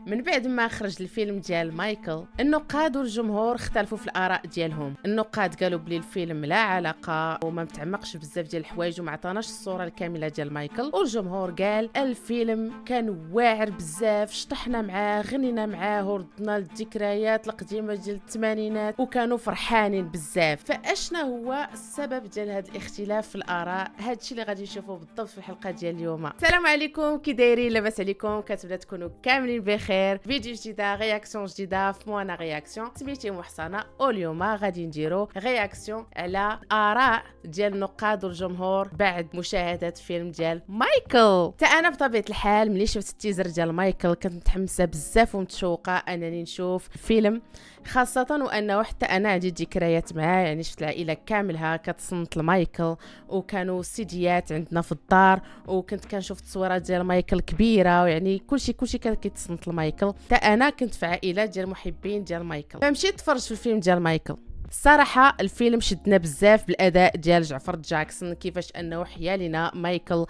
من بعد ما خرج الفيلم ديال مايكل، النقاد والجمهور اختلفوا في الاراء ديالهم. النقاد قالوا بلي الفيلم لا علاقه وما متعمقش بزاف ديال الحوايج وما عطاناش الصوره الكامله ديال مايكل، والجمهور قال الفيلم كان واعر بزاف، شطحنا معاه، غنينا معاه، وردنا للذكريات القديمه ديال الثمانينات وكانوا فرحانين بزاف. فاشنا هو السبب ديال هذا الاختلاف في الاراء؟ هذا الشيء اللي غادي نشوفوه بالضبط في الحلقه ديال اليوم. السلام عليكم، كي دايرين؟ لاباس عليكم؟ كتبدا تكونوا كاملين بخير. فيديو جديده، رياكسيون جديده في موانا رياكسيون. سميتي محسنه، واليوم غادي نديرو رياكسيون على اراء ديال النقاد والجمهور بعد مشاهده فيلم ديال مايكل. تا انا بطبيعه الحال ملي شفت التيزر ديال مايكل كنت متحمسه بزاف ومتشوقه انني نشوف الفيلم، خاصه وانه حتى انا عندي ذكريات معاه. يعني شفت العائله كاملها كتصنت لمايكل، وكانوا سيديات عندنا في الدار، وكنت كنشوف التصويرات ديال مايكل كبيره، ويعني كلشي كان كيتصنت لمايكل. حتى انا كنت في عائله ديال محبين ديال مايكل، فمشيت تفرجت في الفيلم ديال مايكل. الصراحه الفيلم شدنا بزاف بالاداء ديال جعفر جاكسون، كيفاش انه حيا لنا مايكل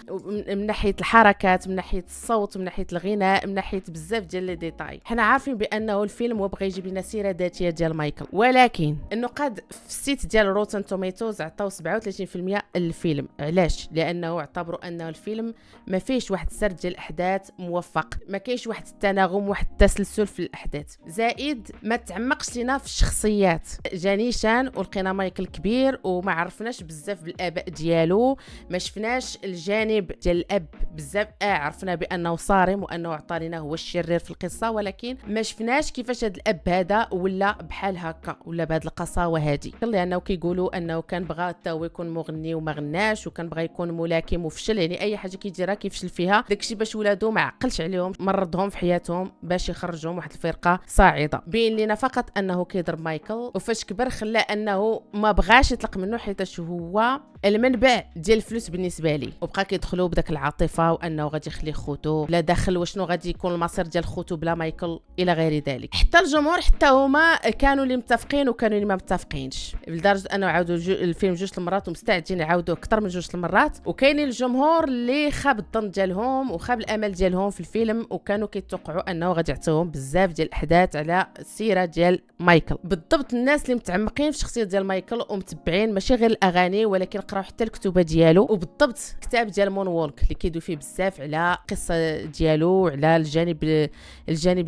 من ناحيه الحركات، من ناحيه الصوت، من ناحيه الغناء، من ناحيه بزاف ديال لي ديتاي. حنا عارفين بانه الفيلم هو بغى يجيب لنا سيره ذاتيه ديال مايكل، ولكن النقاد في السيت ديال روتن توميتوز عطاو 37% للفيلم. علاش؟ لانه اعتبروا انه الفيلم ما فيهش واحد السرد ديال الاحداث موفق، ما كاينش واحد التناغم، واحد التسلسل في الاحداث، زائد ما تعمقش لنا في الشخصيات. جاني ولقينا مايكل كبير وما عرفناش بزاف بالاباء ديالو، ما شفناش الجانب ديال الاب بزاف. عرفنا بانه صارم وانه عطى لنا هو الشرير في القصه، ولكن ما شفناش كيفاش هذا الاب هذا ولا بحال هكا ولا بهذه القساوه هذه. لانه كيقولوا انه كان بغى حتى هو يكون مغني وما غناش، وكان بغى يكون ملاكم وفشل. يعني اي حاجه كيديرها كيفشل فيها. داكشي باش ولادو ما عقلش عليهم، مرضهم في حياتهم باش يخرجهم واحد الفرقه صاعده. بين لنا فقط انه كيضرب مايكل، وفاش كبر خلى انه ما بغاش يطلق منه حيت هو المنبع ديال الفلوس بالنسبه لي، وبقى كيدخلوا بداك العاطفه وانه غادي يخلي خوتو بلا دخل، وشنو غادي يكون المصير ديال خوتو بلا مايكل الى غير ذلك. حتى الجمهور حتى هما كانوا اللي متفقين وكانوا اللي ما متفقينش، لدرجه انه عاودوا الفيلم جوج المرات ومستعدين يعاودوه اكثر من جوج المرات. وكاينين الجمهور اللي خاب الظن ديالهم وخاب الامل ديالهم في الفيلم، وكانوا كيتوقعوا انه غادي يعطيهم بزاف ديال الاحداث على السيره ديال مايكل. بالضبط الناس اللي متعمقين في الشخصيه ديال مايكل ومتبعين ماشي غير الاغاني ولكن قراو حتى الكتوبه ديالو، وبالضبط كتاب ديال مون وولك اللي كيدوي فيه بزاف على القصه ديالو، على الجانب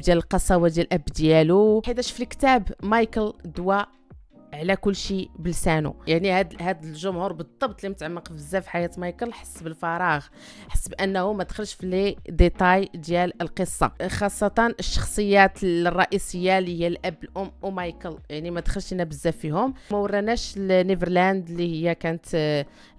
ديال القساوه ديال الاب ديالو. حيتاش في الكتاب مايكل دوا على كل شيء بلسانه. يعني هاد الجمهور بالضبط اللي متعمق بزاف في حياه مايكل حس بالفراغ، حس بانه ما دخلش في لي ديتاي ديال القصه، خاصه الشخصيات الرئيسيه اللي هي الاب الام ومايكل. يعني ما دخلش لنا بزاف فيهم. ما وراناش نيفرلاند اللي هي كانت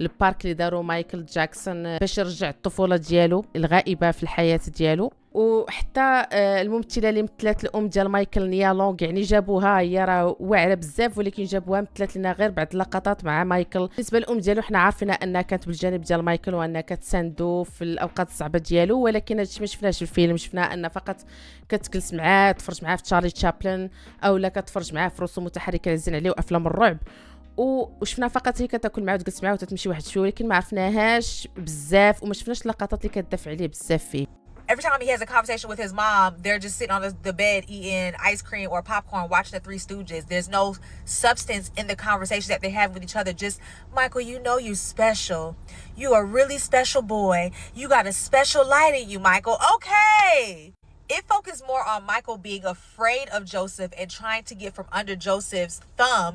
البارك اللي داروا مايكل جاكسون باش يرجع الطفوله ديالو الغائبه في الحياه ديالو. وحتى الممثله اللي مثلت الام ديال مايكل نيا لونغ، يعني جابوها هي راه واعره بزاف، ولكن جابوها مثلت لنا غير بعض اللقطات مع مايكل. بالنسبه للام ديالو حنا عارفين انها كانت بالجانب ديال مايكل وانها كتساندو في الاوقات الصعبه ديالو، ولكن هادشي ما شفناش في الفيلم. شفنا ان فقط كتجلس معاه، تفرج معاه في تشارلي تشابلن، او لا كتفرج معاه في رسوم متحركه عزيزين عليه وافلام الرعب، وشفنا فقط هي كتاكل معاه وتجلس معاه وتتمشي واحد شويه، ولكن ما عرفناهاش بزاف وما شفناش اللقطات اللي كتدافع عليه بزاف فيه. Every time he has a conversation with his mom, they're just sitting on the bed eating ice cream or popcorn, watching the Three Stooges. There's no substance in the conversation that they have with each other. Just, Michael, you know you're special. You are a really special boy. You got a special light in you, Michael. Okay. It focused more on Michael being afraid of Joseph and trying to get from under Joseph's thumb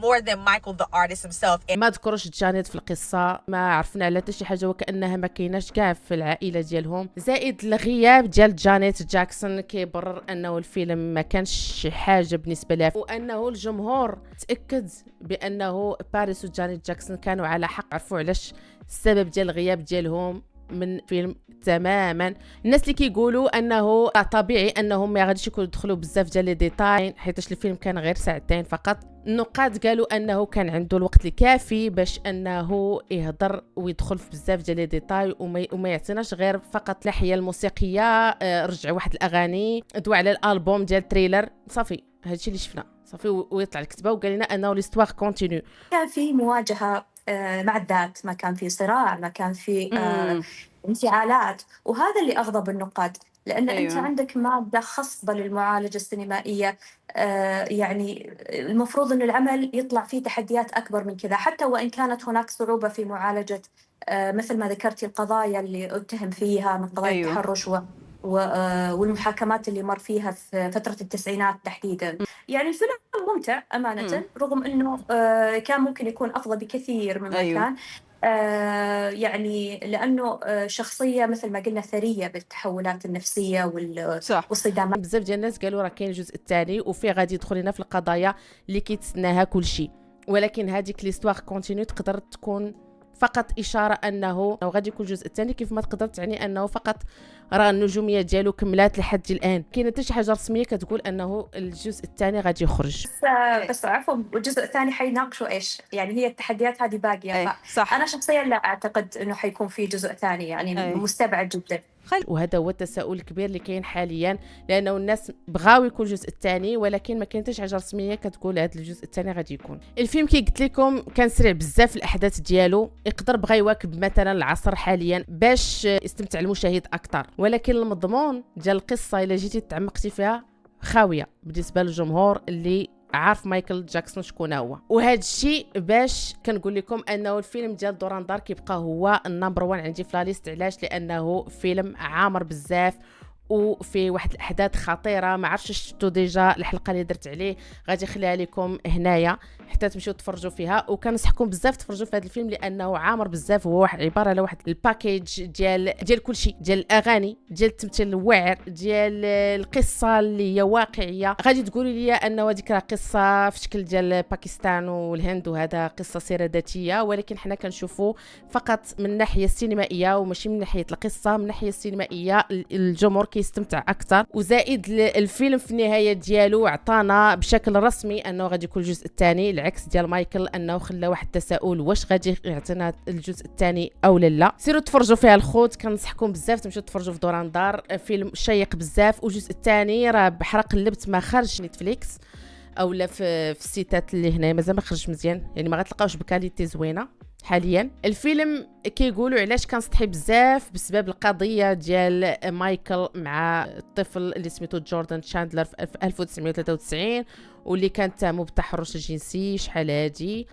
more than Michael the artist himself. ما ذكروش جانيت في القصه، ما عرفنا على حتى شي حاجه، وكانها ما كايناش كاع في العائله ديالهم. زائد الغياب ديال جانيت جاكسون كيبرر انه الفيلم ما كانش شي حاجه بالنسبه لها، وانه الجمهور تاكد بانه باريس وجانيت جاكسون كانوا على حق. عرفوا علاش السبب ديال الغياب ديالهم من فيلم تماما. الناس اللي كيقولوا انه طبيعي انهم ما غاديش يدخلوا بزاف ديال لي ديتاي حيت الفيلم كان غير ساعتين فقط، النقاد قالوا انه كان عنده الوقت الكافي باش انه يهضر ويدخل في بزاف ديال لي ديتاي وما يعطيناش غير فقط لحيه الموسيقيه. رجع واحد الاغاني، دوا على الالبوم ديال تريلر، صافي هادشي اللي شفنا صافي. ويطلع الكتابه وقال لنا انه ليستوار كونتينيو. كان في مواجهه مع الذات، ما كان في صراع، ما كان في انفعالات، وهذا اللي أغضب النقاد. لأن أنت أيوة. عندك مادة خصبة للمعالجة السينمائية. يعني المفروض أن العمل يطلع فيه تحديات أكبر من كذا، حتى وإن كانت هناك صعوبة في معالجة مثل ما ذكرتي القضايا اللي اتهم فيها من قضايا أيوة. التحرش والمحاكمات اللي مر فيها في فترة التسعينات تحديداً. يعني الفيلم ممتع أمانة، رغم أنه كان ممكن يكون أفضل بكثير مما أيوة. كان. يعني لأنه شخصية مثل ما قلنا ثرية بالتحولات النفسية صح. والصدامات. بزاف ديال الناس قالوا راه كاين الجزء الثاني وفيه غادي يدخل لنا في القضايا اللي كيتسناها كل شيء، ولكن هذيك ليستوار كونتينيو تقدر تكون فقط اشاره انه غادي يكون الجزء الثاني، كيف ما تقدر تعني انه فقط راه النجوميه ديالو كملات لحد الان. كاينه حتى شي حاجه رسميه كتقول انه الجزء الثاني غادي يخرج. بس عفوا، الجزء الثاني حيناقشوا ايش؟ يعني هي التحديات هذه باقيه. صح. انا شخصيا لا اعتقد انه حيكون في جزء ثاني، يعني مستبعد جدا. وهذا هو التساؤل الكبير اللي كاين حاليا، لانه الناس بغاو يكون الجزء الثاني ولكن ما كاينش حاجه رسميه كتقول هذا الجزء الثاني غادي يكون. الفيلم كي قلت لكم كان سريع بزاف الاحداث ديالو، يقدر بغى يواكب مثلا العصر حاليا باش يستمتع المشاهد اكثر، ولكن المضمون ديال القصه الا جيتي تعمقتي فيها خاويه بالنسبه للجمهور اللي عارف مايكل جاكسون شكون هو. وهذا الشيء باش كنقول لكم انه الفيلم ديال دوراندار كيبقى هو النمبر 1 عندي في لا ليست. علاش؟ لانه فيلم عامر بزاف وفي واحد الاحداث خطيره. ما عرفتش شفتوا ديجا الحلقه اللي درت عليه، غادي نخليها لكم هنايا حتى تمشيو تفرجوا فيها. وكنصحكم بزاف تفرجوا في هذا الفيلم لانه عامر بزاف، هو واحد عباره على واحد الباكيج ديال كل شيء، ديال الاغاني، ديال التمثيل الواعر، ديال القصه اللي هي واقعيه. غادي تقولوا لي انه هذيك راه قصه في شكل ديال باكستان والهند وهذا قصه سيره ذاتيه، ولكن حنا كنشوفوا فقط من الناحيه السينمائيه وماشي من ناحيه القصه. من الناحيه السينمائيه الجمهور كيستمتع اكثر، وزائد الفيلم في النهايه ديالو عطانا بشكل رسمي انه غادي يكون الجزء الثاني، العكس ديال مايكل انه خلى واحد التساؤل واش غادي يعطينا الجزء الثاني او لا. سيروا تفرجوا فيها الخوت، كنصحكم بزاف تمشيو تفرجوا في دوراندار، فيلم شيق بزاف. والجزء الثاني راه بحرق قلبت ما خرج نتفليكس او لا في السيتات اللي هنا، مازال ما خرج مزيان، يعني ما غتلقاوش بكاليتي زوينه حاليا. الفيلم كيقولوا علاش كان سطحي بزاف بسبب القضيه ديال مايكل مع الطفل اللي سميتو جوردان شاندلر في 1993 واللي كان تهمو بالتحرش الجنسي. شحال هادي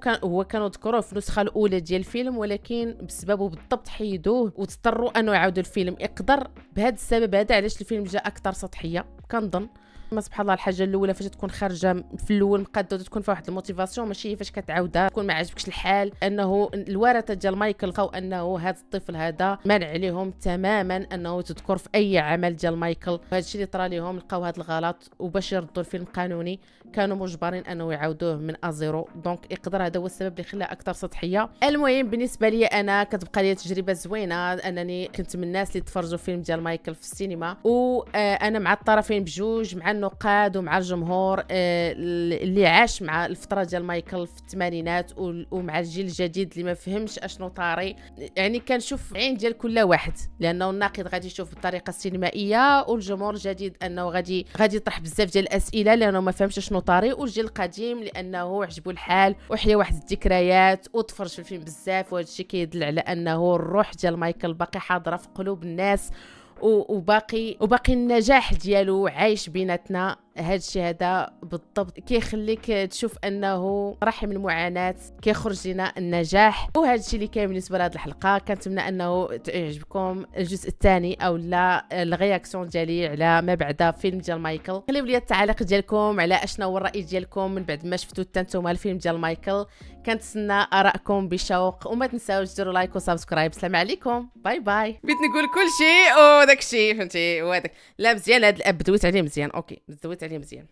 كانوا ذكروه في النسخه الاولى ديال الفيلم، ولكن بسببه بالضبط حيدوه واضطروا انه يعاودوا الفيلم. يقدر بهذا السبب هذا علاش الفيلم جاء اكثر سطحيه كنظن. ما سبحان الله، الحاجه الاولى فاش تكون خارجه في الاول مقاده تكون فيها واحد الموتيفاسيون، ماشي فاش كتعاودها تكون ما عجبكش الحال. انه الورثه ديال مايكل لقاو انه هذا الطفل هذا منع عليهم تماما انه تذكر في اي عمل ديال مايكل، وهذا الشيء اللي طرا لهم لقاو هذا الغلط، وباش يردوا الفيلم قانوني كانوا مجبرين انه يعاودوه من ازيرو. دونك يقدر هذا هو السبب اللي خلاه اكثر سطحيه. المهم بالنسبه لي انا كتبقى لي تجربه زوينه، انني كنت من الناس اللي تفرجوا فيلم ديال مايكل في السينما، وانا مع الطرفين بجوج، مع النقاد ومع الجمهور اللي عاش مع الفتره ديال مايكل في الثمانينات ومع الجيل الجديد اللي ما فهمش اشنو طاري. يعني كنشوف عين ديال كل واحد، لانه الناقد غادي يشوف بالطريقه السينمائيه والجمهور الجديد انه غادي يطرح بزاف ديال الاسئله لانه ما فهمش اشنو طاري، والجيل القديم لانه عجبو الحال وحيا واحد الذكريات وتفرج في الفيلم بزاف. وهذا الشيء كيدل على انه الروح ديال مايكل باقي حاضره في قلوب الناس وباقي النجاح ديالو عايش بيناتنا. هذا الشيء هذا بالضبط كيخليك تشوف انه رحم المعاناه كيخرج لنا النجاح. وهذا الشيء اللي كاين بالنسبه لهذه الحلقه. كنتمنى انه يعجبكم الجزء الثاني او لا الرياكسيون ديالي على ما بعد فيلم ديال مايكل. خليو لي التعليق ديالكم على اشنو هو الراي ديالكم من بعد ما شفتوا نتوما الفيلم ديال مايكل. كنتسنى ارائكم بشوق، وما تنساوش ديروا لايك وسبسكرايب. السلام عليكم، باي باي. بغيت نقول كل شيء وداك الشيء فهمتي، وهذاك لا مزيان، هذا الاب دويت عليه مزيان. اوكي دويت عليه مزيان.